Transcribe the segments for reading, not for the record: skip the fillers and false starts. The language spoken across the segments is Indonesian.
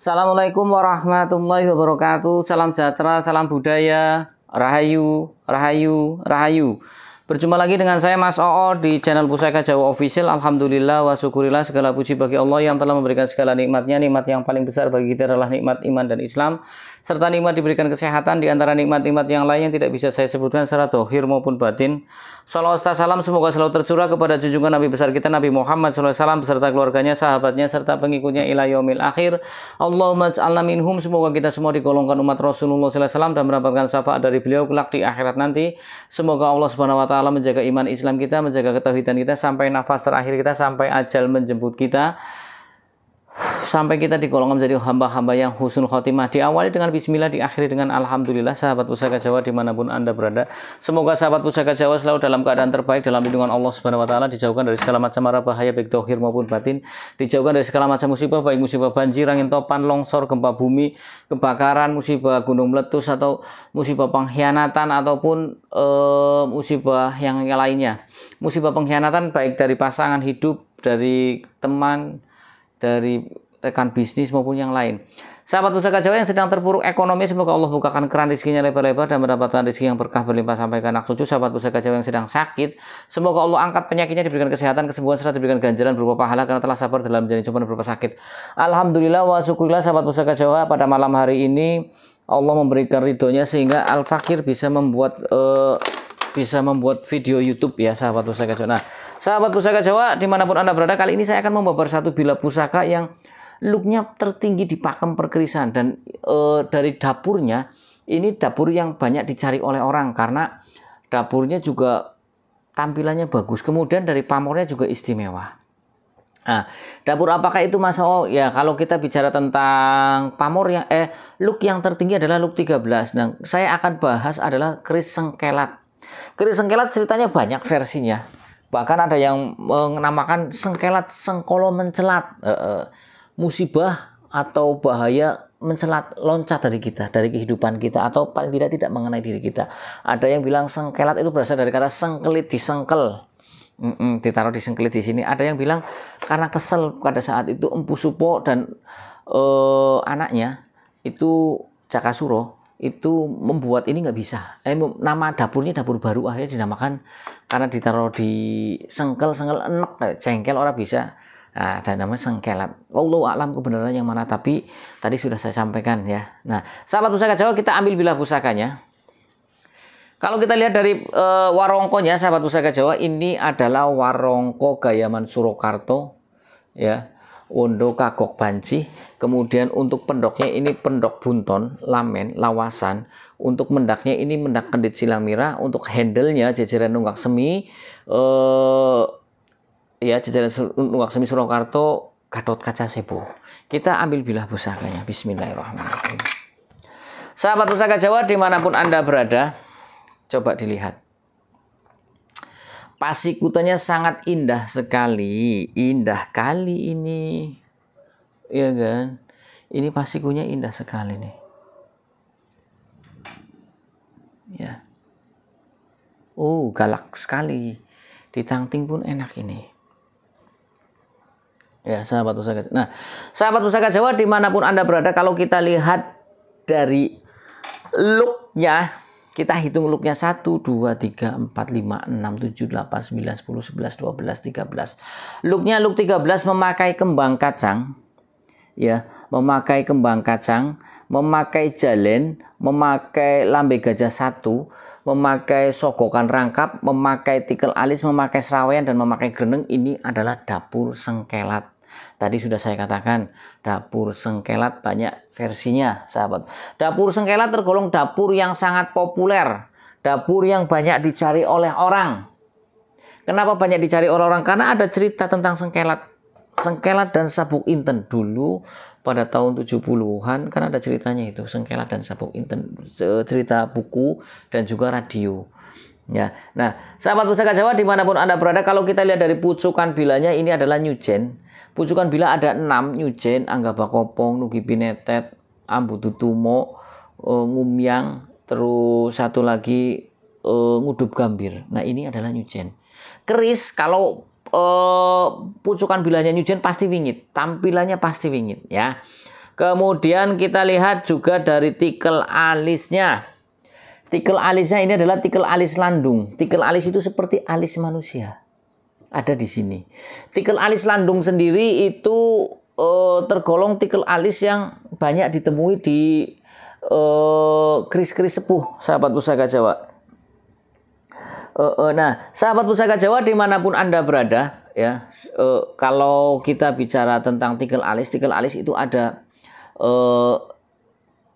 Assalamualaikum warahmatullahi wabarakatuh. Salam sejahtera, salam budaya, rahayu, rahayu, rahayu. Berjumpa lagi dengan saya Mas Oo di channel Pusaka Jawa Official. Alhamdulillah wa syukurillah, segala puji bagi Allah yang telah memberikan segala nikmatnya. Nikmat yang paling besar bagi kita adalah nikmat iman dan Islam, serta nikmat diberikan kesehatan. Di antara nikmat-nikmat yang lain yang tidak bisa saya sebutkan secara dohir maupun batin. Salawat salam semoga selalu tercurah kepada junjungan Nabi besar kita Nabi Muhammad SAW beserta keluarganya, sahabatnya, serta pengikutnya ila yaumil akhir. Allahumma ij'alna minhum, semoga kita semua digolongkan umat Rasulullah SAW dan mendapatkan syafaat dari beliau kelak di akhirat nanti. Semoga Allah Subhanahu wa taala menjaga iman Islam kita, menjaga ketauhidan kita sampai nafas terakhir kita, sampai ajal menjemput kita, sampai kita digolongkan menjadi hamba-hamba yang husnul khotimah. Diawali dengan bismillah, diakhiri dengan alhamdulillah. Sahabat Pusaka Jawa dimanapun Anda berada, semoga sahabat Pusaka Jawa selalu dalam keadaan terbaik dalam lindungan Allah Subhanahu wa taala, dijauhkan dari segala macam mara bahaya baik dohir maupun batin, dijauhkan dari segala macam musibah baik musibah banjir, angin topan, longsor, gempa bumi, kebakaran, musibah gunung meletus, atau musibah pengkhianatan ataupun musibah yang lainnya. Musibah pengkhianatan baik dari pasangan hidup, dari teman, dari rekan bisnis maupun yang lain. Sahabat Pusaka Jawa yang sedang terpuruk ekonomi, semoga Allah bukakan keran rezekinya lebar-lebar dan mendapatkan rezeki yang berkah berlimpah sampai ke anak cucu. Sahabat Pusaka Jawa yang sedang sakit, semoga Allah angkat penyakitnya, diberikan kesehatan, kesembuhan, serta diberikan ganjaran berupa pahala karena telah sabar dalam menjalani cobaan berupa sakit. Alhamdulillah wa syukurillah. Sahabat Pusaka Jawa, pada malam hari ini Allah memberikan ridhonya sehingga Al Fakir bisa membuat video YouTube ya, sahabat Pusaka Jawa. Nah, sahabat Pusaka Jawa dimanapun Anda berada, kali ini saya akan membawa satu bilah pusaka yang looknya tertinggi di pakem perkerisan. Dan dari dapurnya, ini dapur yang banyak dicari oleh orang karena dapurnya juga tampilannya bagus, kemudian dari pamornya juga istimewa. Nah, dapur apakah itu Mas O? Ya, kalau kita bicara tentang pamor yang look yang tertinggi adalah look 13. Nah, saya akan bahas adalah keris sengkelat. Keris sengkelat ceritanya banyak versinya. Bahkan ada yang menamakan sengkelat sengkolo mencelat. Musibah atau bahaya mencelat, loncat dari kita, dari kehidupan kita, atau paling tidak mengenai diri kita. Ada yang bilang sengkelat itu berasal dari kata sengkelit, disengkel. Ditaruh disengkelit di sini. Ada yang bilang karena kesel pada saat itu Empu Supo dan anaknya itu Jakasuro itu membuat ini nggak bisa. Nama dapurnya dapur baru, akhirnya dinamakan karena ditaruh di sengkel enek, jengkel orang bisa. Nah, dan namanya sengkelat. Wallahu a'lam kebenaran yang mana, tapi tadi sudah saya sampaikan ya. Nah, sahabat Pusaka Jawa, kita ambil bilah pusakanya. Kalau kita lihat dari warongkonya, sahabat Pusaka Jawa, ini adalah warongko Gayaman Surakarta ya, Wondo Kagok Banci. Kemudian untuk pendoknya ini pendok bunton, lamen, lawasan. Untuk mendaknya ini mendak kendit silang mira. Untuk handle-nya jajaran nunggak semi, ya jajaran nunggak semi Surakarta, Gatot Kaca Sebo. Kita ambil bilah pusakanya. Bismillahirrahmanirrahim. Sahabat Pusaka Jawa dimanapun Anda berada, coba dilihat. Pasikutannya sangat indah sekali. Indah kali ini. Iya kan? Ini pasikunya indah sekali nih. Ya. Oh, galak sekali. Ditangting pun enak ini. Ya, sahabat Pusaka. Nah, sahabat Pusaka Jawa dimanapun Anda berada, kalau kita lihat dari looknya, kita hitung looknya 1, 2, 3, 4, 5, 6, 7, 8, 9, 10, 11, 12, 13. Looknya look 13 memakai kembang kacang. Ya, memakai kembang kacang, memakai jalen, memakai lambe gajah 1, memakai sogokan rangkap, memakai tikel alis, memakai serawean, dan memakai greneng. Ini adalah dapur sengkelat. Tadi sudah saya katakan, dapur sengkelat banyak versinya, sahabat. Dapur sengkelat tergolong dapur yang sangat populer, dapur yang banyak dicari oleh orang. Kenapa banyak dicari oleh orang? Karena ada cerita tentang sengkelat. Sengkelat dan Sabuk Inten dulu pada tahun 70-an kan ada ceritanya itu, Sengkelat dan Sabuk Inten, cerita buku dan juga radio. Ya. Nah, sahabat Pusaka Jawa dimanapun Anda berada, kalau kita lihat dari pucukan bilanya, ini adalah Nyujen. Pucukan bila ada 6, Nyujen, Anggaba Kopong, Nugi Pinetet, Ambu Tutumo, Ngumyang, terus satu lagi Ngudup Gambir. Nah, ini adalah Nyujen. Keris, kalau pucukan bilanya Nyujen pasti wingit, tampilannya pasti wingit ya. Kemudian kita lihat juga dari tikel alisnya. Tikel alisnya ini adalah tikel alis landung. Tikel alis itu seperti alis manusia. Ada di sini. Tikel alis landung sendiri itu tergolong tikel alis yang banyak ditemui di keris-keris sepuh, sahabat Pusaka Jawa. Nah, sahabat Pusaka Jawa dimanapun Anda berada, ya, kalau kita bicara tentang tikel alis itu ada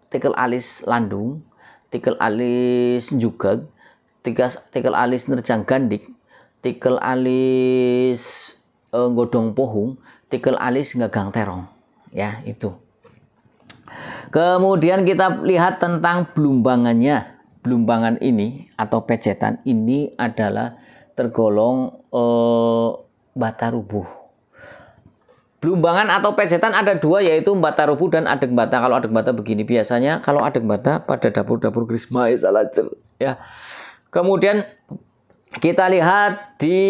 tikel alis landung, tikel alis jugag, tikel alis nerjang gandik, tikel alis godong pohung, tikel alis gagang terong, ya itu. Kemudian kita lihat tentang belumbangannya. Belumbangan ini atau pecetan ini adalah tergolong bata rubuh. Belumbangan atau pecetan ada dua, yaitu bata rubuh dan adeg bata. Kalau adeg bata begini, biasanya kalau adeg bata pada dapur-dapur keris Maes Salajeng, ya. Kemudian kita lihat di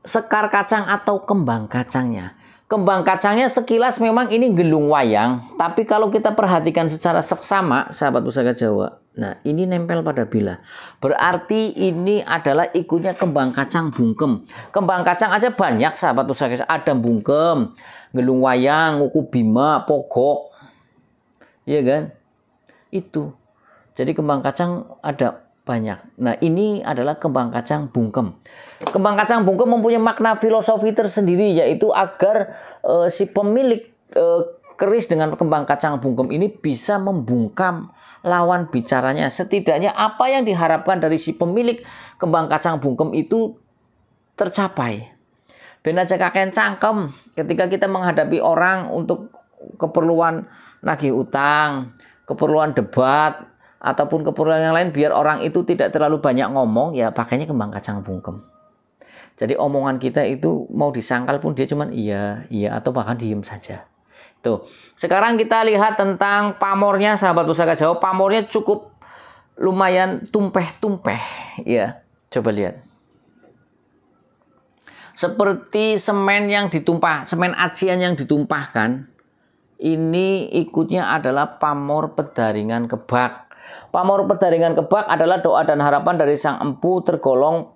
sekar kacang atau kembang kacangnya. Kembang kacangnya sekilas memang ini gelung wayang, tapi kalau kita perhatikan secara seksama, sahabat Pusaka Jawa, nah ini nempel pada bila. Berarti ini adalah ikutnya kembang kacang bungkem. Kembang kacang aja banyak, sahabat Pusaka Jawa. Ada bungkem, gelung wayang, uku bima, pogok. Iya kan? Itu. Jadi kembang kacang ada banyak. Nah, ini adalah kembang kacang bungkem. Kembang kacang bungkem mempunyai makna filosofi tersendiri, yaitu agar si pemilik keris dengan kembang kacang bungkem ini bisa membungkam lawan bicaranya. Setidaknya apa yang diharapkan dari si pemilik kembang kacang bungkem itu tercapai. Ben aja kakek cangkem ketika kita menghadapi orang untuk keperluan nagih utang, keperluan debat, ataupun keperluan yang lain, biar orang itu tidak terlalu banyak ngomong, ya pakainya kembang kacang bungkem. Jadi omongan kita itu mau disangkal pun dia cuman iya, iya, atau bahkan diem saja. Tuh. Sekarang kita lihat tentang pamornya, sahabat Pusaka Jawa. Pamornya cukup lumayan tumpeh-tumpeh, ya. Coba lihat. Seperti semen yang ditumpah, semen acian yang ditumpahkan. Ini ikutnya adalah pamor pedaringan kebak. Pamor pedaringan kebak adalah doa dan harapan dari sang empu, tergolong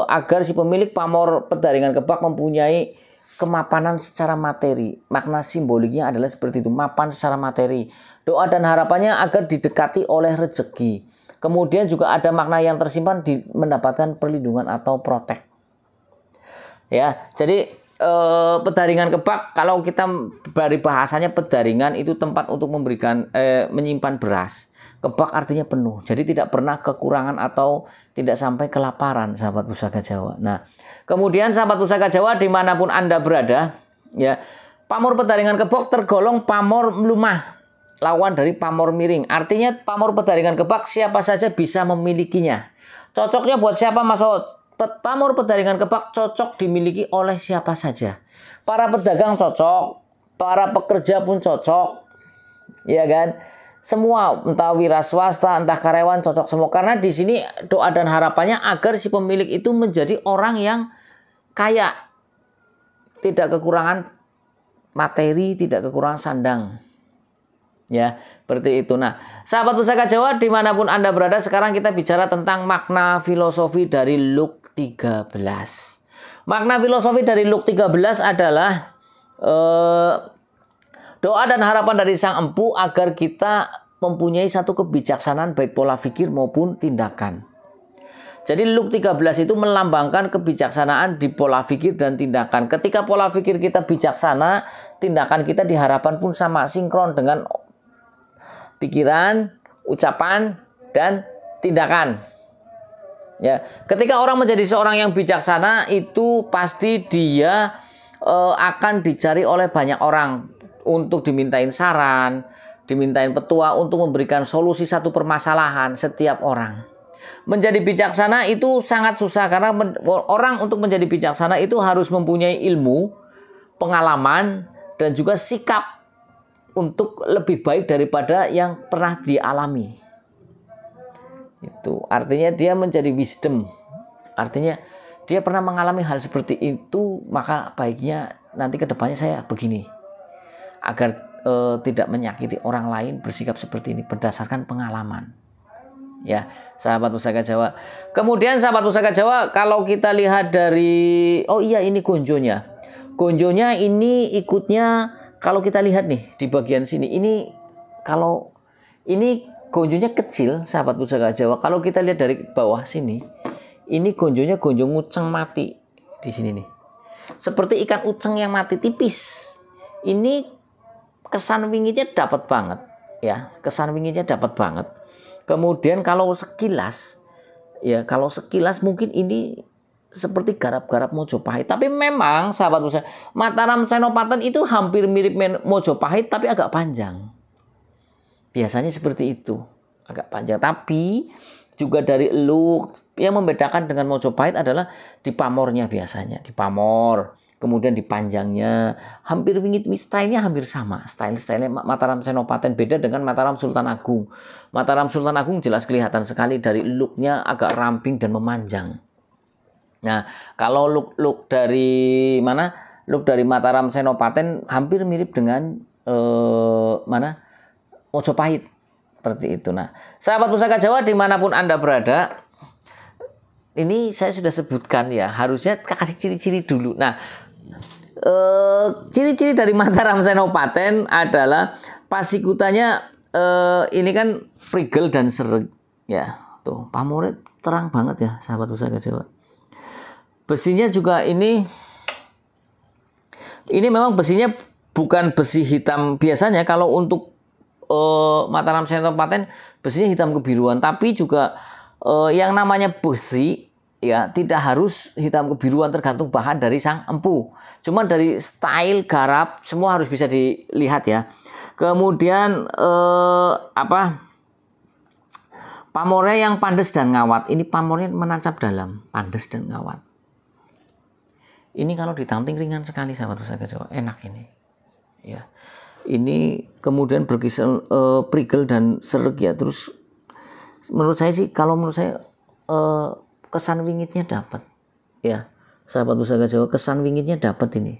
agar si pemilik pamor pedaringan kebak mempunyai kemapanan secara materi. Makna simboliknya adalah seperti itu, mapan secara materi. Doa dan harapannya agar didekati oleh rezeki. Kemudian juga ada makna yang tersimpan di mendapatkan perlindungan atau protek. Ya, jadi pedaringan kebak, kalau kita dari bahasanya pedaringan itu tempat untuk memberikan menyimpan beras. Kebak artinya penuh, jadi tidak pernah kekurangan atau tidak sampai kelaparan, sahabat Pusaka Jawa. Nah, kemudian sahabat Pusaka Jawa dimanapun Anda berada, ya, pamor pedaringan kebak tergolong pamor melumah, lawan dari pamor miring. Artinya pamor pedaringan kebak siapa saja bisa memilikinya. Cocoknya buat siapa, Mas? Pamor pedaringan kebak cocok dimiliki oleh siapa saja. Para pedagang cocok, para pekerja pun cocok, ya kan? Semua, entah wira swasta, entah karyawan, cocok semua. Karena di sini doa dan harapannya agar si pemilik itu menjadi orang yang kaya, tidak kekurangan materi, tidak kekurangan sandang. Ya, seperti itu. Nah, sahabat Pusaka Jawa dimanapun Anda berada, sekarang kita bicara tentang makna filosofi dari Luk 13. Makna filosofi dari Luk 13 adalah doa dan harapan dari sang empu agar kita mempunyai satu kebijaksanaan baik pola pikir maupun tindakan. Jadi Luk 13 itu melambangkan kebijaksanaan di pola pikir dan tindakan. Ketika pola pikir kita bijaksana, tindakan kita diharapkan pun sama, sinkron dengan pikiran, ucapan, dan tindakan. Ya, ketika orang menjadi seorang yang bijaksana, itu pasti dia akan dicari oleh banyak orang untuk dimintain saran, dimintain petua untuk memberikan solusi satu permasalahan setiap orang. Menjadi bijaksana itu sangat susah, karena orang untuk menjadi bijaksana itu harus mempunyai ilmu, pengalaman, dan juga sikap untuk lebih baik daripada yang pernah dialami. Itu artinya dia menjadi wisdom. Artinya dia pernah mengalami hal seperti itu, maka baiknya nanti ke depannya saya begini. agar tidak menyakiti orang lain, bersikap seperti ini berdasarkan pengalaman. Ya, sahabat Pusaka Jawa. Kemudian sahabat Pusaka Jawa, kalau kita lihat dari, oh iya ini gonjonya. Gonjonya ini ikutnya, kalau kita lihat nih di bagian sini, ini kalau ini gonjonya kecil, sahabat Pusaka Jawa. Kalau kita lihat dari bawah sini, ini gonjonya gonjong uceng mati di sini nih. Seperti ikan uceng yang mati tipis. Ini kesan wingitnya dapat banget, ya. Kesan wingitnya dapat banget. Kemudian kalau sekilas, ya kalau sekilas mungkin ini seperti garap-garap Mojopahit. Tapi memang sahabat Pusaka, Mataram Senopaten itu hampir mirip Mojopahit tapi agak panjang. Biasanya seperti itu, agak panjang. Tapi juga dari look yang membedakan dengan Mojopahit adalah di pamornya biasanya, di pamor. Kemudian di panjangnya, hampir wingit stylenya hampir sama. Style-stylenya Mataram Senopaten beda dengan Mataram Sultan Agung. Mataram Sultan Agung jelas kelihatan sekali dari looknya agak ramping dan memanjang. Nah, kalau look dari mana? Look dari Mataram Senopaten hampir mirip dengan Mojopahit. Seperti itu. Nah, sahabat Pusaka Jawa dimanapun Anda berada, ini saya sudah sebutkan ya, harusnya kasih ciri-ciri dulu. Nah, ciri-ciri dari Mataram Senopaten adalah pasikutanya ini kan frigel dan sereg ya. Tuh, pamornya terang banget ya sahabat Pusaka Jawa. Besinya juga ini memang besinya bukan besi hitam biasanya. Kalau untuk Mataram Senopaten besinya hitam kebiruan, tapi juga yang namanya besi ya tidak harus hitam kebiruan, tergantung bahan dari sang empu. Cuma dari style garap semua harus bisa dilihat ya. Kemudian pamornya yang pandes dan ngawat. Ini pamornya menancap dalam, pandes dan ngawat. Ini kalau ditanting ringan sekali sahabat Pusaka Jawa, enak ini. Ya. Ini kemudian berkisar prigel dan sereg ya. Terus menurut saya sih, kalau menurut saya kesan wingitnya dapat ya. Sahabat Pusaka Jawa, kesan wingitnya dapat ini.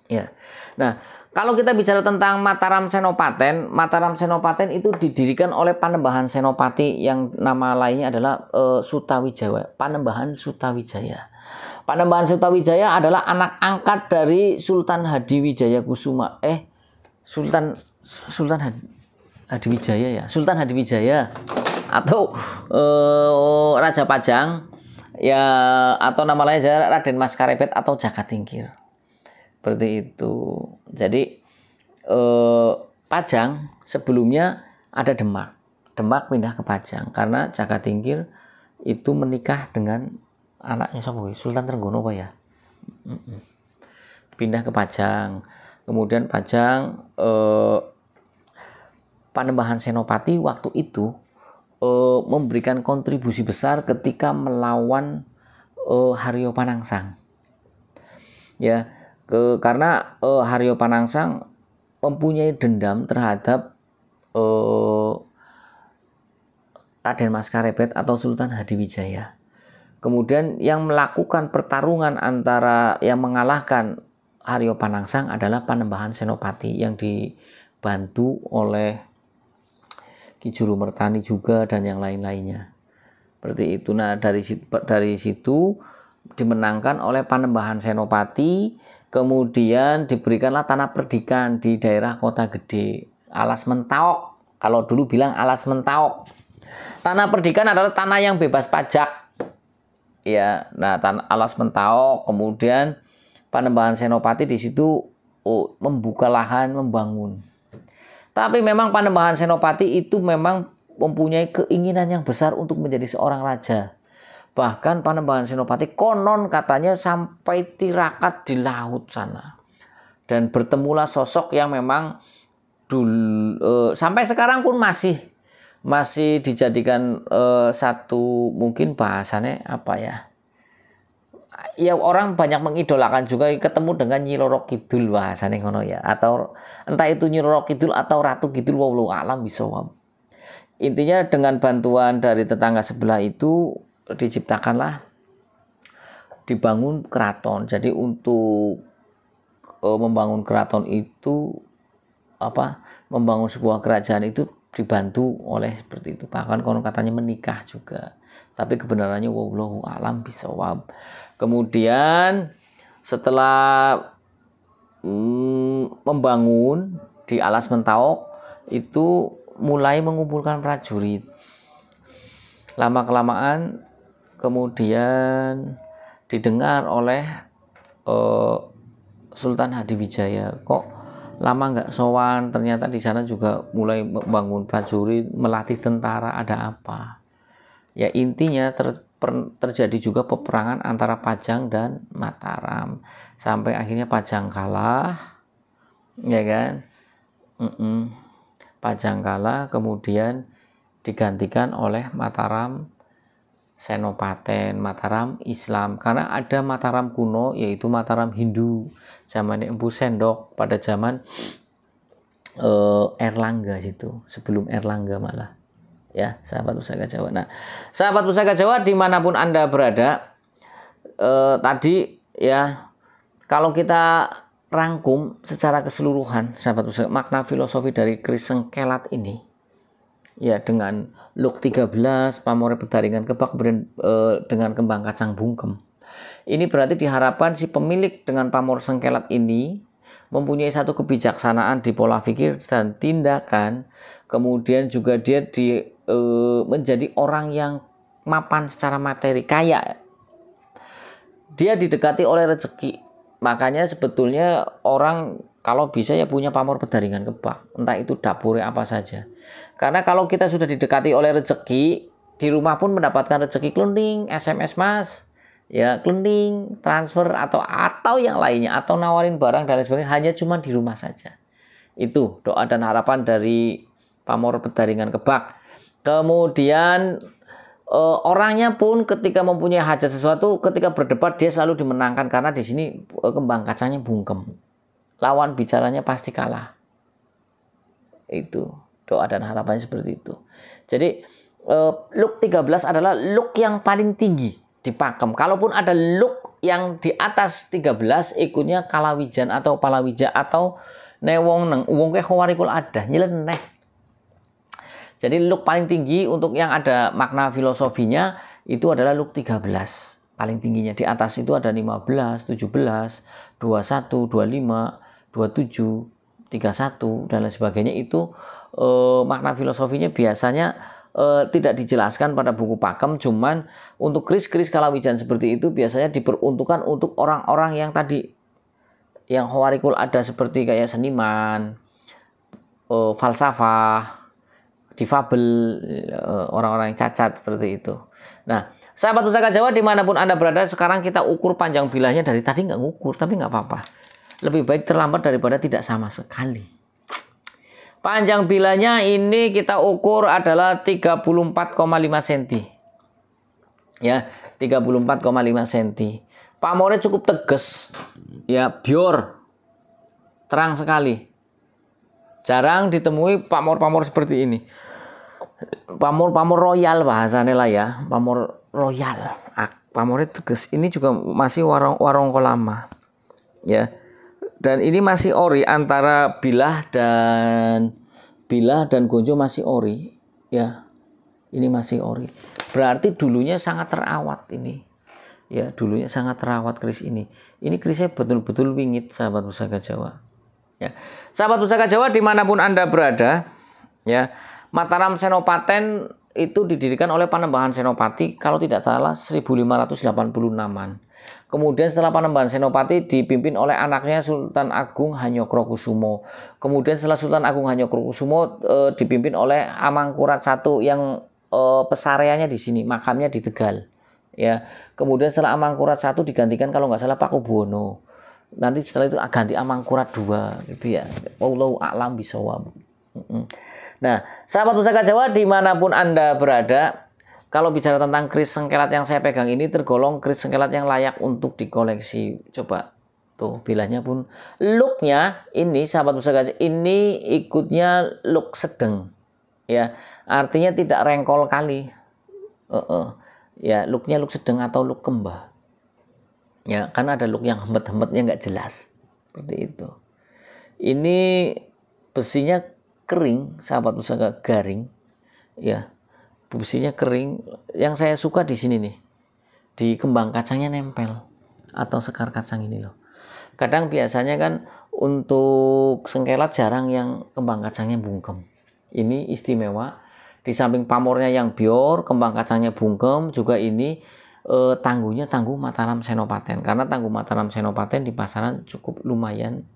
Ya. Nah, kalau kita bicara tentang Mataram Senopaten, Mataram Senopaten itu didirikan oleh Panembahan Senopati yang nama lainnya adalah Sutawijaya, Panembahan Sutawijaya. Panembahan Sutawijaya adalah anak angkat dari Sultan Hadiwijaya Kusuma. Sultan Hadiwijaya ya, Sultan Hadiwijaya atau Raja Pajang. Ya, atau nama lainnya Raden Mas Karebet atau Jaka Tingkir. Seperti itu. Jadi Pajang sebelumnya ada Demak. Demak pindah ke Pajang karena Jaka Tingkir itu menikah dengan anaknya Sultan Trenggono apa ya? Pindah ke Pajang. Kemudian Pajang Panembahan Senopati waktu itu memberikan kontribusi besar ketika melawan Haryo Panangsang. Ya, karena Haryo Panangsang mempunyai dendam terhadap Raden Mas Karebet atau Sultan Hadiwijaya. Kemudian yang melakukan pertarungan antara yang mengalahkan Haryo Panangsang adalah Panembahan Senopati yang dibantu oleh Ki Juru Mertani juga dan yang lain-lainnya. Seperti itu. Nah, dari situ dimenangkan oleh Panembahan Senopati, kemudian diberikanlah tanah perdikan di daerah Kota Gede, Alas Mentaok. Kalau dulu bilang Alas Mentaok. Tanah perdikan adalah tanah yang bebas pajak. Ya, nah tanah Alas Mentaok, kemudian Panembahan Senopati di situ membuka lahan membangun. Tapi memang Panembahan Senopati itu memang mempunyai keinginan yang besar untuk menjadi seorang raja. Bahkan Panembahan Senopati konon katanya sampai tirakat di laut sana. Dan bertemulah sosok yang memang sampai sekarang pun masih dijadikan satu, mungkin bahasannya apa ya? Ya orang banyak mengidolakan juga, ketemu dengan Nyi Roro Kidul bahasane ngono ya, atau entah itu Nyi Roro Kidul atau Ratu Kidul, wallahu alam bisawab. Intinya dengan bantuan dari tetangga sebelah itu diciptakanlah, dibangun keraton. Jadi untuk membangun keraton itu membangun sebuah kerajaan itu dibantu oleh seperti itu. Bahkan konon katanya menikah juga. Tapi kebenarannya wallahu a'lam bishawab. Kemudian setelah membangun di Alas Mentawok itu mulai mengumpulkan prajurit. Lama-kelamaan kemudian didengar oleh Sultan Hadiwijaya, kok lama nggak sowan, ternyata di sana juga mulai membangun prajurit, melatih tentara, ada apa? Ya intinya terjadi juga peperangan antara Pajang dan Mataram sampai akhirnya Pajang kalah, ya kan? Pajang kalah, kemudian digantikan oleh Mataram Senopaten, Mataram Islam, karena ada Mataram kuno yaitu Mataram Hindu zaman Empu Sendok pada zaman Erlangga situ, sebelum Erlangga malah. Ya, sahabat Pusaka Jawa. Nah, sahabat Pusaka Jawa dimanapun Anda berada, tadi ya, kalau kita rangkum secara keseluruhan, sahabat Pusaka, makna filosofi dari keris sengkelat ini, ya dengan luk 13, pamore pedaringan kebak, kemudian dengan kembang kacang bungkem. Ini berarti diharapkan si pemilik dengan pamor sengkelat ini mempunyai satu kebijaksanaan di pola pikir dan tindakan, kemudian juga dia menjadi orang yang mapan secara materi, kaya. Dia didekati oleh rezeki. Makanya sebetulnya orang kalau bisa ya punya pamor pedaringan kebak, entah itu dapurnya apa saja. Karena kalau kita sudah didekati oleh rezeki, di rumah pun mendapatkan rezeki klunding, SMS mas, ya klunding, transfer atau yang lainnya, atau nawarin barang dan lain sebagainya, hanya cuma di rumah saja. Itu doa dan harapan dari pamor pedaringan kebak. Kemudian orangnya pun ketika mempunyai hajat sesuatu, ketika berdebat dia selalu dimenangkan karena di sini kembang kacangnya bungkem. Lawan bicaranya pasti kalah. Itu doa dan harapannya seperti itu. Jadi luk 13 adalah luk yang paling tinggi di pakem. Kalaupun ada luk yang di atas 13, ikutnya kalawijan atau palawija atau newong neng wong ke khawarikul ada nyeleneh. Jadi luk paling tinggi untuk yang ada makna filosofinya itu adalah luk 13. Paling tingginya, di atas itu ada 15, 17, 21, 25, 27, 31 dan lain sebagainya. Itu makna filosofinya biasanya tidak dijelaskan pada buku pakem, cuman untuk keris-keris kalawijan seperti itu biasanya diperuntukkan untuk orang-orang yang tadi yang khawarikul ada, seperti kayak seniman, falsafah, difabel, orang-orang yang cacat seperti itu. Nah, sahabat Pusaka Jawa dimanapun Anda berada, sekarang kita ukur panjang bilahnya. Dari tadi nggak ngukur, tapi nggak apa-apa. Lebih baik terlambat daripada tidak sama sekali. Panjang bilahnya ini kita ukur adalah 34,5 cm. Ya, 34,5 cm. Pamornya cukup tegas. Ya, bior. Terang sekali. Jarang ditemui pamor-pamor seperti ini. Pamor royal bahasanya lah ya, pamor royal. Pamornya tegas. Ini juga masih warongko lama, ya. Dan ini masih ori, antara bilah dan gonjo masih ori, ya. Ini masih ori. Berarti dulunya sangat terawat ini, ya. Dulunya sangat terawat keris ini. Ini kerisnya betul-betul wingit, sahabat Pusaka Jawa. Ya, sahabat Pusaka Jawa dimanapun Anda berada, ya. Mataram Senopaten itu didirikan oleh Panembahan Senopati kalau tidak salah 1586-an. Kemudian setelah Panembahan Senopati dipimpin oleh anaknya Sultan Agung Hanyokrokusumo. Kemudian setelah Sultan Agung Hanyokrokusumo dipimpin oleh Amangkurat I yang pesareannya di sini, makamnya di Tegal. Ya. Kemudian setelah Amangkurat I digantikan kalau nggak salah Pakubuwono. Nanti setelah itu ganti Amangkurat II gitu ya. Wallahu a'lam bishawab. Nah, sahabat Pusaka Jawa dimanapun Anda berada, kalau bicara tentang keris sengkelat yang saya pegang ini tergolong keris sengkelat yang layak untuk dikoleksi. Coba tuh bilahnya pun, looknya ini sahabat Pusaka Jawa ini ikutnya look sedang, ya artinya tidak rengkol kali, ya looknya look sedang atau look kembah, ya karena ada look yang hembet-hembetnya nggak jelas seperti itu. Ini besinya kering, sahabat pusaka, garing, ya, besinya kering. Yang saya suka di sini nih, di kembang kacangnya nempel atau sekar kacang ini loh. Kadang biasanya kan untuk sengkelat jarang yang kembang kacangnya bungkem. Ini istimewa. Di samping pamornya yang bior, kembang kacangnya bungkem, juga ini tangguhnya tangguh Mataram Senopaten. Karena tangguh Mataram Senopaten di pasaran cukup lumayan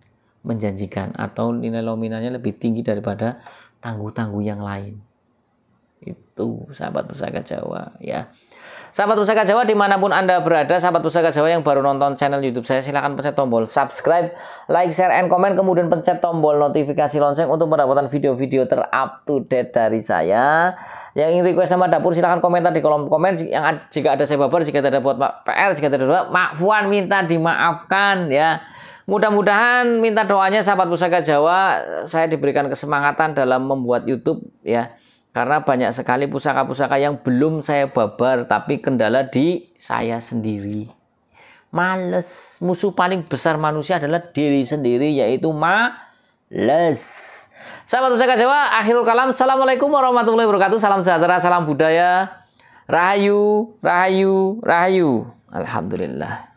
menjanjikan atau nilai nominalnya lebih tinggi daripada tangguh-tangguh yang lain. Itu sahabat pusaka Jawa ya. Sahabat Pusaka Jawa dimanapun Anda berada, sahabat Pusaka Jawa yang baru nonton channel YouTube saya, silahkan pencet tombol subscribe, like, share, and comment, kemudian pencet tombol notifikasi lonceng untuk mendapatkan video-video ter-up-to-date dari saya. Yang ingin request sama dapur silahkan komentar di kolom komen. Jika ada saya baper, jika ada buat PR, jika ada doa, maafwan, minta dimaafkan ya. Mudah-mudahan minta doanya sahabat Pusaka Jawa, saya diberikan kesemangatan dalam membuat YouTube ya. Karena banyak sekali pusaka-pusaka yang belum saya babar, tapi kendala di saya sendiri. Males. Musuh paling besar manusia adalah diri sendiri, yaitu males. Sahabat Pusaka Jawa, akhirul kalam. Assalamualaikum warahmatullahi wabarakatuh. Salam sejahtera, salam budaya. Rahayu, rahayu, rahayu. Alhamdulillah.